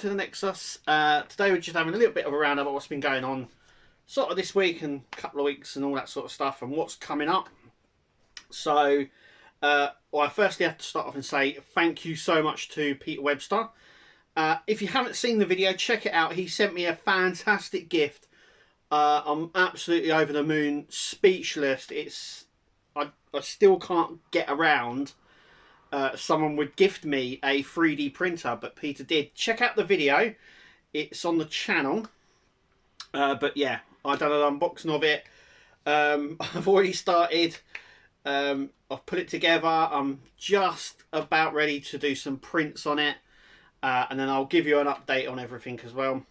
to the Nexus. Today we're just having a little bit of a roundup of what's been going on sort of this week and a couple of weeks and all that sort of stuff and what's coming up. So, well, I firstly have to start off and say thank you so much to Peter Webster. If you haven't seen the video, check it out. He sent me a fantastic gift. I'm absolutely over the moon, speechless. I still can't get around someone would gift me a 3D printer, but Peter did. Check out the video. It's on the channel. But yeah, I've done an unboxing of it. I've already started. I've put it together. I'm just about ready to do some prints on it. And then I'll give you an update on everything as well.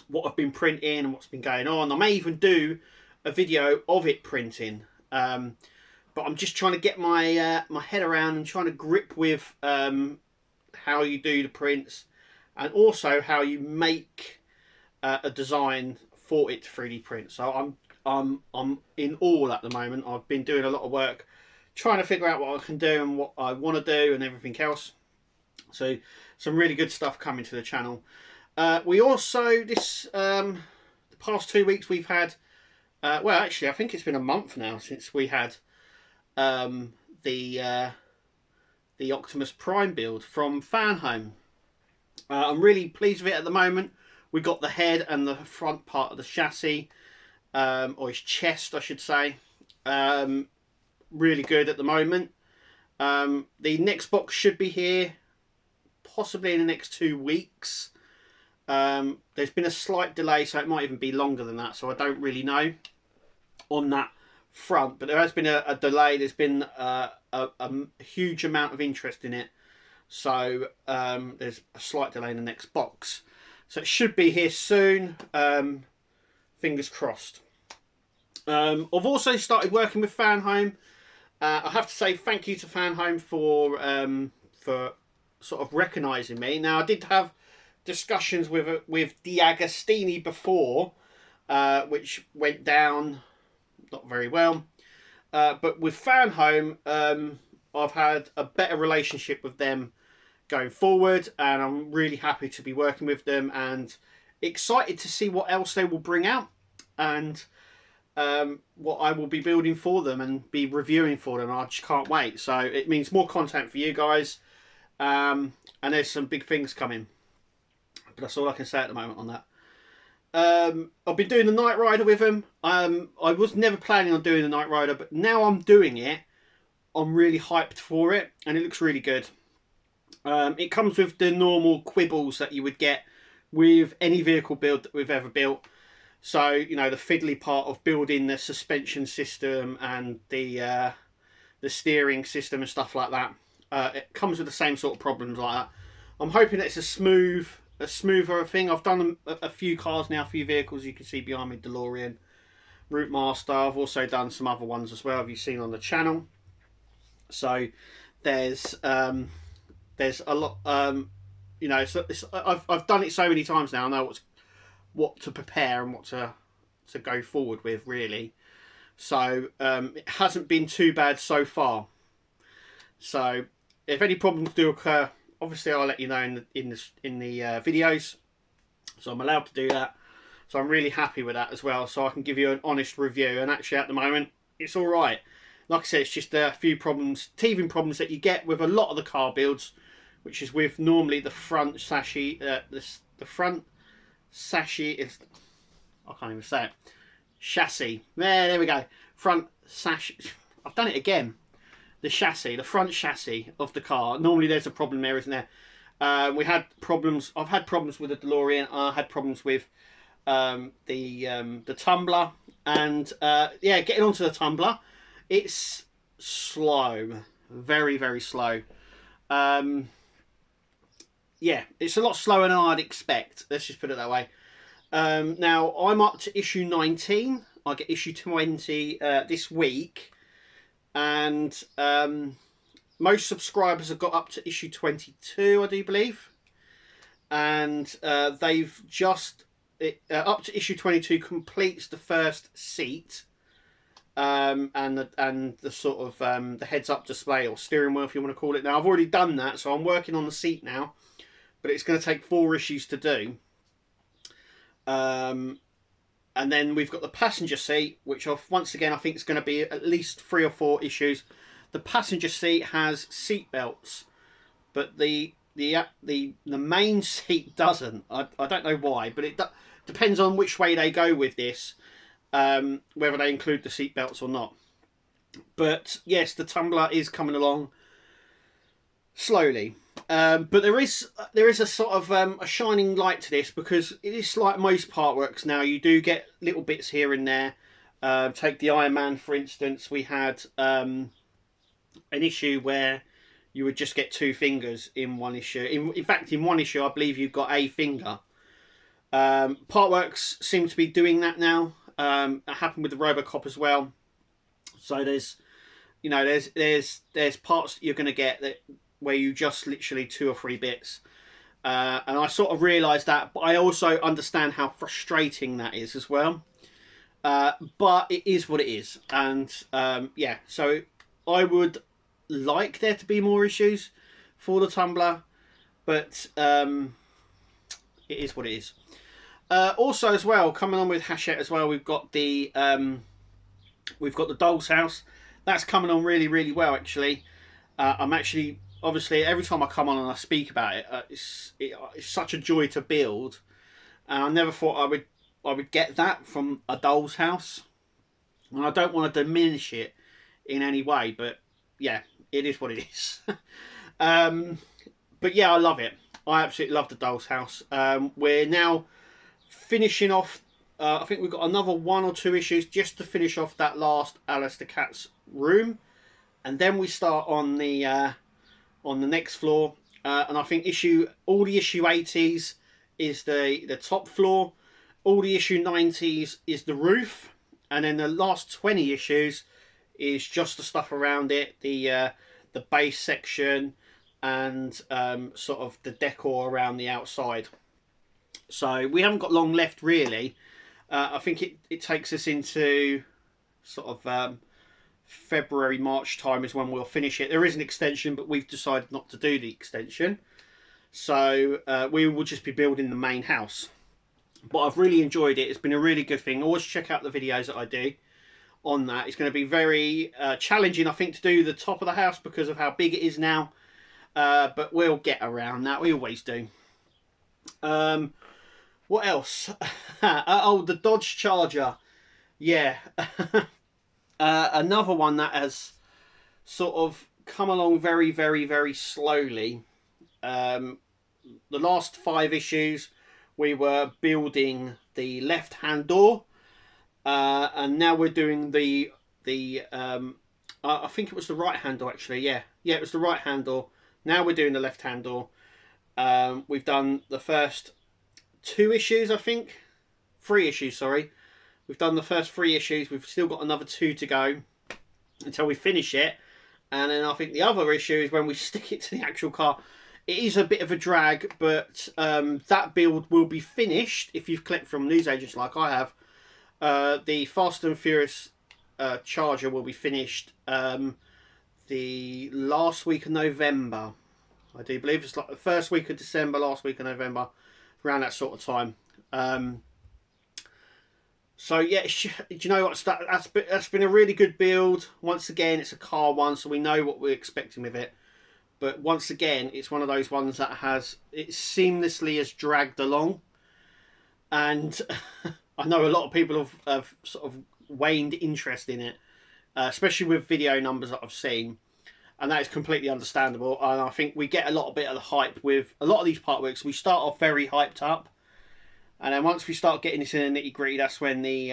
What I've been printing and what's been going on. I may even do a video of it printing. But I'm just trying to get my my head around and trying to grip with how you do the prints and also how you make a design for it to 3D print. So I'm in awe at the moment. I've been doing a lot of work trying to figure out what I can do and what I want to do and everything else. So some really good stuff coming to the channel. We also the past 2 weeks we've had well, actually I think it's been a month now since we had the Optimus Prime build from Fan Home. I'm really pleased with it at the moment. We got the head and the front part of the chassis, or his chest I should say. Really good at the moment. The next box should be here possibly in the next 2 weeks. There's been a slight delay, so it might even be longer than that, so I don't really know on that front, but there has been a delay. There's been a huge amount of interest in it, so there's a slight delay in the next box, so it should be here soon. Fingers crossed. I've also started working with Fan Home. I have to say thank you to Fan Home for sort of recognising me. Now, I did have discussions with D'Agostini before, which went down not very well, but with Fan Home, I've had a better relationship with them going forward, and I'm really happy to be working with them and excited to see what else they will bring out and what I will be building for them and be reviewing for them. I just can't wait. So it means more content for you guys, and there's some big things coming, but that's all I can say at the moment on that. I've been doing the Knight Rider with them. I was never planning on doing the Knight Rider, but now I'm doing it. I'm really hyped for it, and it looks really good. It comes with the normal quibbles that you would get with any vehicle build that we've ever built. So, you know, the fiddly part of building the suspension system and the steering system and stuff like that. It comes with the same sort of problems like that. I'm hoping it's a smoother thing. I've done a few cars now, a few vehicles. You can see behind me, DeLorean, Route Master. I've also done some other ones as well, have you seen on the channel. So there's a lot, you know, I've done it so many times now. I know what to prepare and what to go forward with, really. So it hasn't been too bad so far. So if any problems do occur, obviously I'll let you know in the videos, so I'm allowed to do that. So I'm really happy with that as well, so I can give you an honest review. And actually at the moment it's all right. Like I said, it's just a few problems, teething problems that you get with a lot of the car builds, which is with normally the front chassis. The front chassis is, I can't even say it. Chassis. There we go. Front chassis. I've done it again. The chassis, the front chassis of the car. Normally there's a problem there, isn't there? We had problems. I've had problems with the DeLorean. I had problems with the tumbler, and yeah, getting onto the tumbler, it's slow, very, very slow. Yeah, it's a lot slower than I'd expect. Let's just put it that way. Now I'm up to issue 19. I get issue 20 this week. And most subscribers have got up to issue 22, I do believe. And they've just, up to issue 22 completes the first seat. And the sort of the heads-up display or steering wheel, if you want to call it. Now, I've already done that, so I'm working on the seat now. but it's going to take 4 issues to do. And then we've got the passenger seat, which once again I think is going to be at least 3 or 4 issues. The passenger seat has seat belts, but the main seat doesn't. I don't know why, but it depends on which way they go with this, whether they include the seat belts or not. But yes, the tumbler is coming along slowly. But there is a sort of a shining light to this, because it is like most part works now. You do get little bits here and there. Take the Iron Man, for instance. We had an issue where you would just get 2 fingers in one issue. In fact, in one issue, I believe you've got a finger. Partworks seem to be doing that now. That happened with the Robocop as well. So there's parts that you're going to get that where you just literally 2 or 3 bits. And I sort of realised that, but I also understand how frustrating that is as well. But it is what it is. And yeah, so I would like there to be more issues for the tumbler, but it is what it is. Also as well, coming on with Hachette as well, we've got the Doll's House. That's coming on really, really well, actually. I'm actually, obviously, every time I come on and I speak about it, it's such a joy to build. And I never thought I would get that from a Doll's House. And I don't want to diminish it in any way, but yeah, it is what it is. But yeah, I love it. I absolutely love the Doll's House. We're now finishing off. I think we've got another 1 or 2 issues just to finish off that last Alice the Cat's room, and then we start on the next floor. And I think all the issue 80s is the top floor, all the issue 90s is the roof, and then the last 20 issues is just the stuff around it, the base section, and sort of the decor around the outside. So we haven't got long left, really. I think it takes us into sort of February, March time is when we'll finish it. There is an extension, but we've decided not to do the extension. So we will just be building the main house. But I've really enjoyed it. It's been a really good thing. Always check out the videos that I do on that. It's going to be very challenging, I think, to do the top of the house because of how big it is now. But we'll get around that. We always do. What else? Oh, the Dodge Charger. Yeah. Another one that has sort of come along very, very, very slowly. The last 5 issues, we were building the left-hand door. And now we're doing the I think it was the right-hand door, actually. Yeah, it was the right-hand door. Now we're doing the left-hand door. We've done the first 2 issues, I think. 3 issues, sorry. We've done the first 3 issues. We've still got another 2 to go until we finish it. And then I think the other issue is when we stick it to the actual car. It is a bit of a drag, but that build will be finished if you've collected from newsagents like I have. The Fast and Furious Charger will be finished the last week of November. I do believe it's like the first week of December, last week of November, around that sort of time. So yeah, do you know what? That's been a really good build. Once again, it's a car one, so we know what we're expecting with it. But once again, it's one of those ones that it seamlessly has dragged along, and I know a lot of people have sort of waned interest in it, especially with video numbers that I've seen. And that is completely understandable. And I think we get a lot of the hype with a lot of these part works. We start off very hyped up. And then once we start getting this in the nitty gritty, that's when the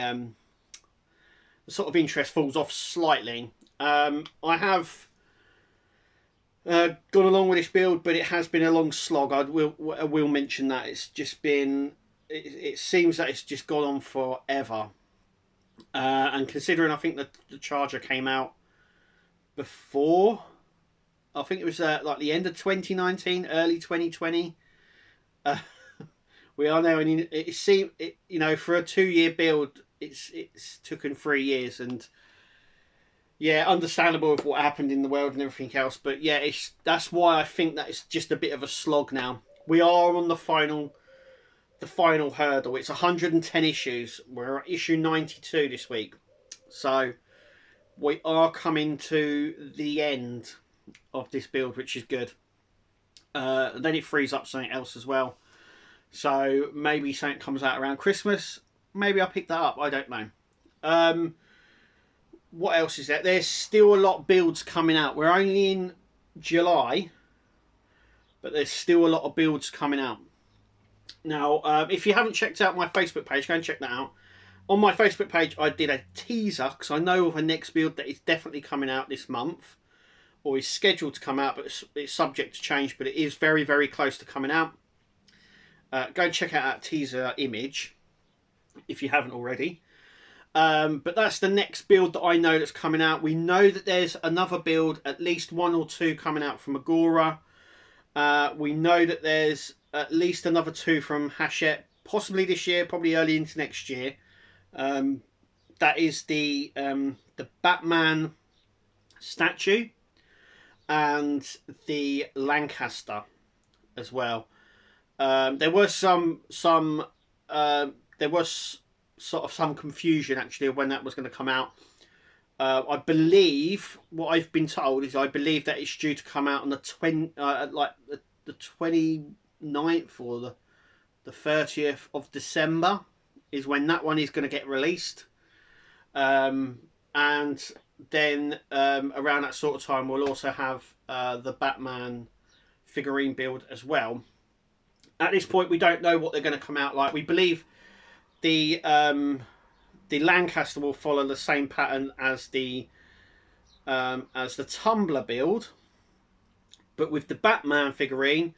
sort of interest falls off slightly. I have gone along with this build, but it has been a long slog. I will mention that. It's just been... It seems that it's just gone on forever. And considering I think the Charger came out before... I think it was like the end of 2019, early 2020. We are now in. It seemed, you know, for a 2-year build, it's taken 3 years, and yeah, understandable of what happened in the world and everything else. But yeah, that's why I think that it's just a bit of a slog now. we are on the final hurdle. It's 110 issues. We're at issue 92 this week, so we are coming to the end of this build, which is good. Then it frees up something else as well. So maybe something comes out around Christmas. Maybe I'll pick that up. I don't know. What else is there? There's still a lot of builds coming out. We're only in July, but there's still a lot of builds coming out. Now, if you haven't checked out my Facebook page, go and check that out. On my Facebook page, I did a teaser, because I know of a next build that is definitely coming out this month, or is scheduled to come out, but it's subject to change, but it is very, very close to coming out. Go and check out that teaser image, if you haven't already. But that's the next build that I know that's coming out. We know that there's another build, at least 1 or 2 coming out from Agora. We know that there's at least another 2 from Hachette, possibly this year, probably early into next year. That is the Batman statue and the Lancaster as well. There was some sort of some confusion actually of when that was going to come out. I believe, what I've been told is, I believe that it's due to come out on the 29th or the 30th of December is when that one is going to get released. And then around that sort of time we'll also have the Batman figurine build as well. At this point we don't know what they're going to come out like. We believe the Lancaster will follow the same pattern as the Tumbler build, but with the Batman figurine,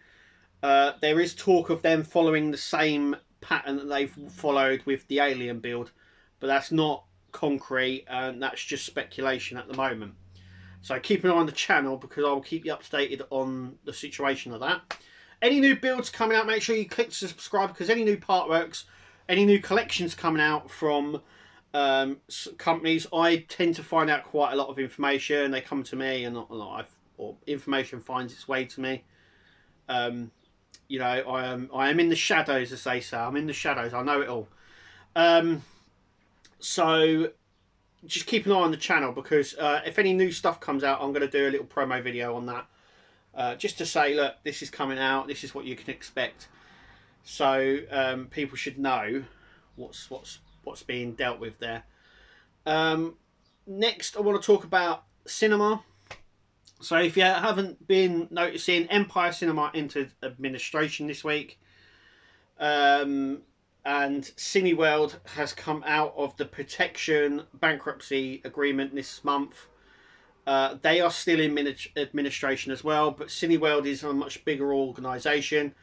there is talk of them following the same pattern that they've followed with the Alien build, but that's not concrete, and that's just speculation at the moment. So keep an eye on the channel, because I will keep you up to date on the situation of that. Any new builds coming out, make sure you click to subscribe, because any new partworks, any new collections coming out from companies, I tend to find out quite a lot of information. They come to me, and or information finds its way to me. You know, I am in the shadows, as they say. I'm in the shadows. I know it all. So just keep an eye on the channel, because if any new stuff comes out, I'm going to do a little promo video on that, just to say, look, this is coming out. This is what you can expect. So people should know what's being dealt with there. Next, I want to talk about cinema. So if you haven't been noticing, Empire Cinema entered administration this week, and Cineworld has come out of the protection bankruptcy agreement this month. They are still in administration as well, but Cineworld is a much bigger organisation.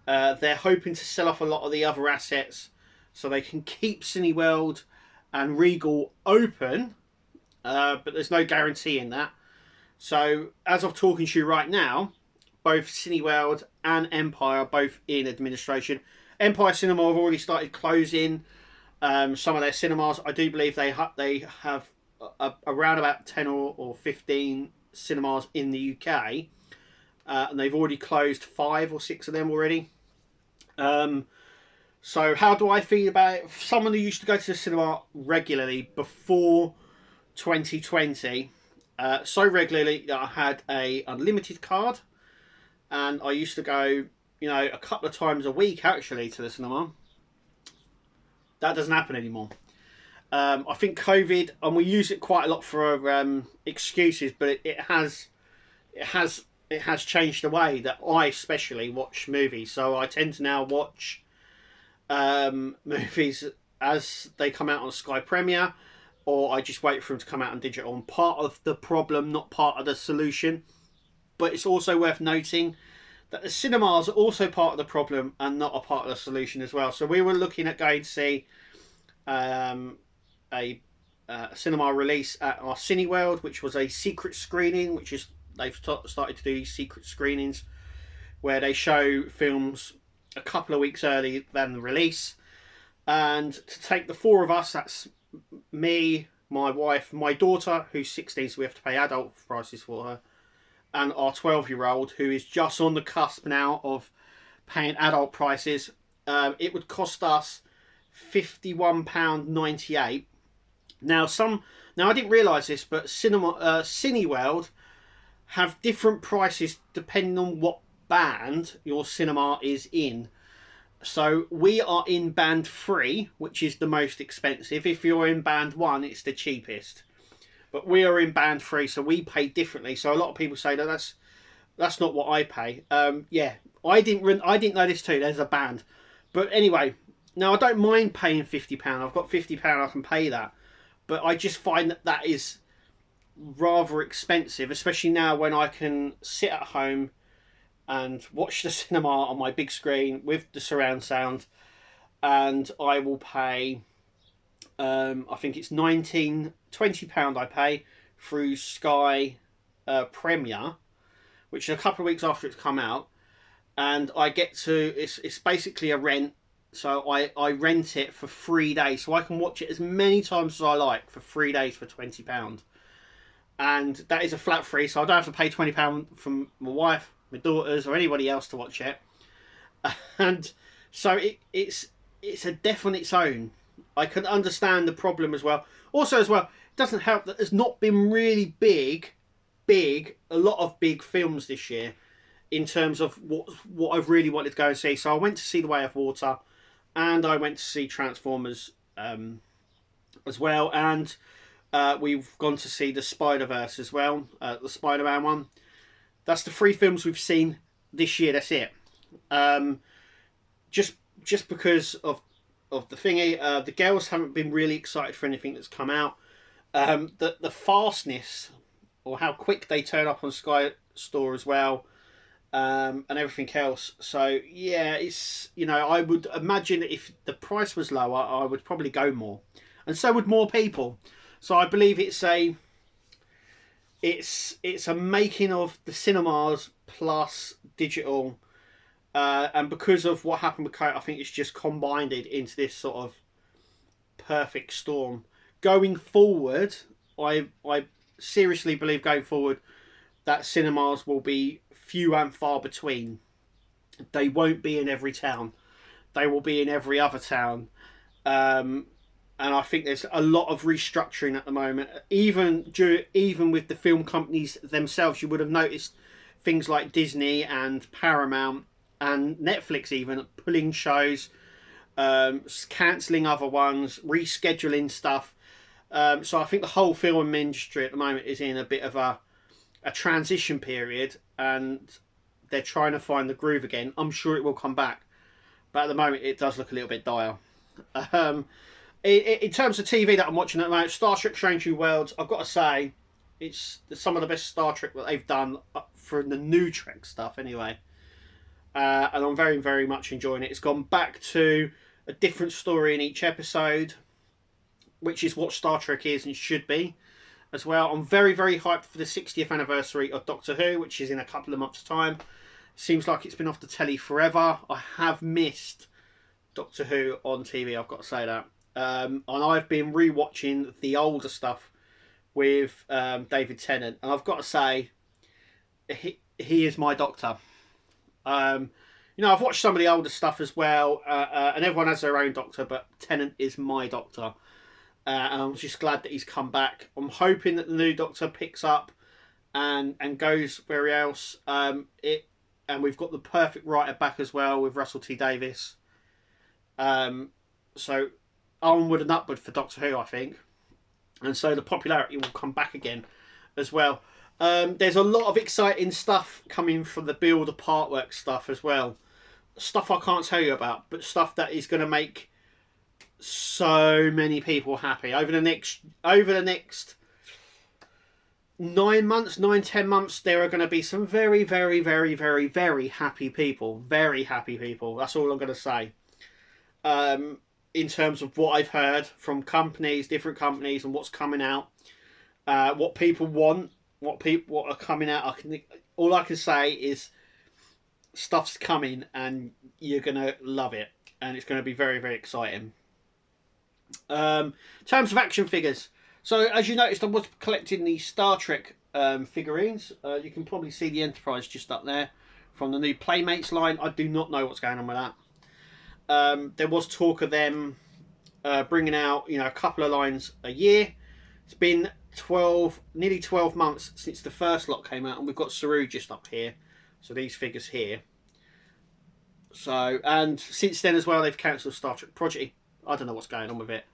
They're hoping to sell off a lot of the other assets so they can keep Cineworld and Regal open, but there's no guarantee in that. So as of talking to you right now, both Cineworld and Empire are both in administration. Empire Cinema have already started closing some of their cinemas. I do believe they have around about 10 or 15 cinemas in the UK, and they've already closed 5 or 6 of them already. So how do I feel about it? Someone who used to go to the cinema regularly before 2020, so regularly that I had a unlimited card, and I used to go, you know, a couple of times a week actually to the cinema. That doesn't happen anymore. I think COVID, and we use it quite a lot for excuses, but it has changed the way that I especially watch movies. So I tend to now watch movies as they come out on Sky Premiere, or I just wait for them to come out on digital. And part of the problem, not part of the solution. But it's also worth noting that the cinemas are also part of the problem and not a part of the solution as well. So we were looking at going to see a cinema release at our Cineworld, which was a secret screening, which is, they've started to do these secret screenings where they show films a couple of weeks early than the release. And to take the 4 of us, that's me, my wife, my daughter, who's 16, so we have to pay adult prices for her, and our 12-year-old, who is just on the cusp now of paying adult prices, it would cost us £51.98. Now I didn't realise this, but Cineworld have different prices depending on what band your cinema is in. So we are in band 3, which is the most expensive. If you're in band 1, it's the cheapest. But we are in band 3, so we pay differently. So a lot of people say that's not what I pay. Yeah, I didn't know this too. There's a band, but anyway, now I don't mind paying £50. I've got £50. I can pay that, but I just find that is rather expensive, especially now when I can sit at home and watch the cinema on my big screen with the surround sound, and I will pay. I think it's £20 I pay through Sky Premier, which is a couple of weeks after it's come out, and I get to. It's basically a rent, so I rent it for 3 days, so I can watch it as many times as I like for 3 days for £20, and that is a flat fee, so I don't have to pay £20 from my wife, my daughters, or anybody else to watch it, and so it's a death on its own. I can understand the problem as well. Also, as well, it doesn't help that there's not been really a lot of big films this year in terms of what I've really wanted to go and see. So I went to see The Way of Water, and I went to see Transformers as well, and we've gone to see the Spider-Verse as well, the Spider-Man one. That's the 3 films we've seen this year. That's it. Just because of the thingy, the girls haven't been really excited for anything that's come out. The fastness, or how quick they turn up on Sky Store as well, and everything else. So yeah, it's, you know, I would imagine if the price was lower, I would probably go more, and so would more people. So I believe it's a making of the cinemas plus digital. And because of what happened with COVID, I think it's just combined it into this sort of perfect storm. Going forward, I seriously believe going forward that cinemas will be few and far between. They won't be in every town. They will be in every other town. And I think there's a lot of restructuring at the moment. Even with the film companies themselves, you would have noticed things like Disney and Paramount and Netflix even pulling shows, cancelling other ones, rescheduling stuff. So I think the whole film industry at the moment is in a bit of a transition period, and they're trying to find the groove again. I'm sure it will come back, but at the moment it does look a little bit dire. In terms of TV that I'm watching at the moment, Star Trek Strange New Worlds, I've got to say, it's some of the best Star Trek that they've done for the new Trek stuff anyway. And I'm very, very much enjoying it. It's gone back to a different story in each episode, which is what Star Trek is and should be as well. I'm very, very hyped for the 60th anniversary of Doctor Who, which is in a couple of months' time. Seems like it's been off the telly forever. I have missed Doctor Who on TV, I've got to say that. And I've been rewatching the older stuff with David Tennant, and I've got to say, he is my Doctor. You know, I've watched some of the older stuff as well, and everyone has their own Doctor, but Tennant is my Doctor, and I'm just glad that he's come back. I'm hoping that the new Doctor picks up and goes where else. And we've got the perfect writer back as well with Russell T Davies. So onward and upward for Doctor Who, I think, and so the popularity will come back again as well. There's a lot of exciting stuff coming from the build of Partwork stuff as well. Stuff I can't tell you about, but stuff that is going to make so many people happy over the next 9 months, 10 months. There are going to be some very, very, very, very, very happy people. Very happy people. That's all I'm going to say. In terms of what I've heard from companies, different companies, and what's coming out, what people want. What are coming out, all I can say is stuff's coming and you're gonna love it, and it's going to be very, very exciting. In terms of action figures, so as you noticed, I was collecting the Star Trek figurines. You can probably see the Enterprise just up there from the new Playmates line. I do not know what's going on with that. There was talk of them bringing out, you know, a couple of lines a year. It's been nearly 12 months since the first lot came out, and we've got Saru just up here. So these figures here. So, and since then as well, they've cancelled Star Trek Prodigy. I don't know what's going on with it,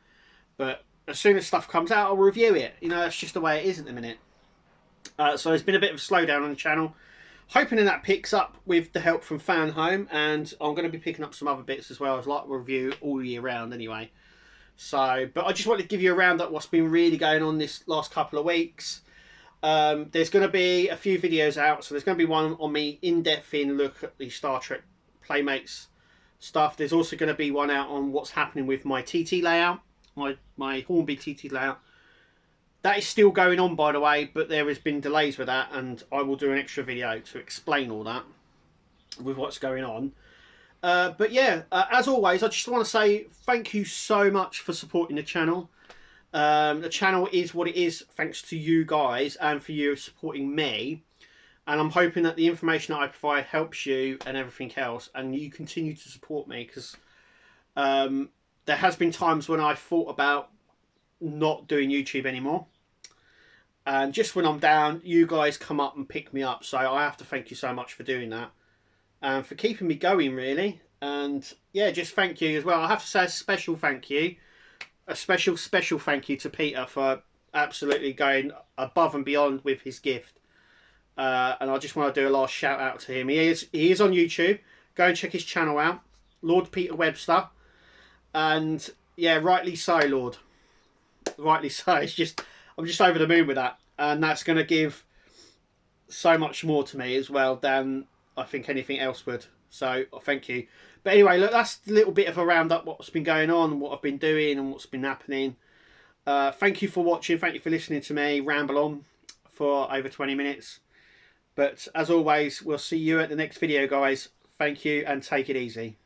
but as soon as stuff comes out, I'll review it. You know, that's just the way it is at the minute. So there's been a bit of a slowdown on the channel. Hoping that picks up with the help from Fan Home, and I'm going to be picking up some other bits as well. As like review all year round anyway. So, but I just wanted to give you a roundup what's been really going on this last couple of weeks. There's going to be a few videos out, so there's going to be one on me in-depth look at the Star Trek Playmates stuff. There's also going to be one out on what's happening with my TT layout, my Hornby TT layout. That is still going on, by the way, but there has been delays with that, and I will do an extra video to explain all that with what's going on. But yeah, as always, I just want to say thank you so much for supporting the channel. The channel is what it is thanks to you guys and for you supporting me. And I'm hoping that the information that I provide helps you and everything else, and you continue to support me, because there has been times when I thought about not doing YouTube anymore. And just when I'm down, you guys come up and pick me up. So I have to thank you so much for doing that. And for keeping me going, really. And yeah, just thank you as well. I have to say a special thank you. A special thank you to Peter for absolutely going above and beyond with his gift. And I just want to do a last shout out to him. He is on YouTube. Go and check his channel out. Lord Peter Webster. And yeah, rightly so, Lord. Rightly so. It's just, I'm just over the moon with that. And that's going to give so much more to me as well than I think anything else would. So thank you. But anyway, look, that's a little bit of a roundup what's been going on, what I've been doing and what's been happening. Thank you for watching. Thank you for listening to me ramble on for over 20 minutes. But as always, we'll see you at the next video, guys. Thank you and take it easy.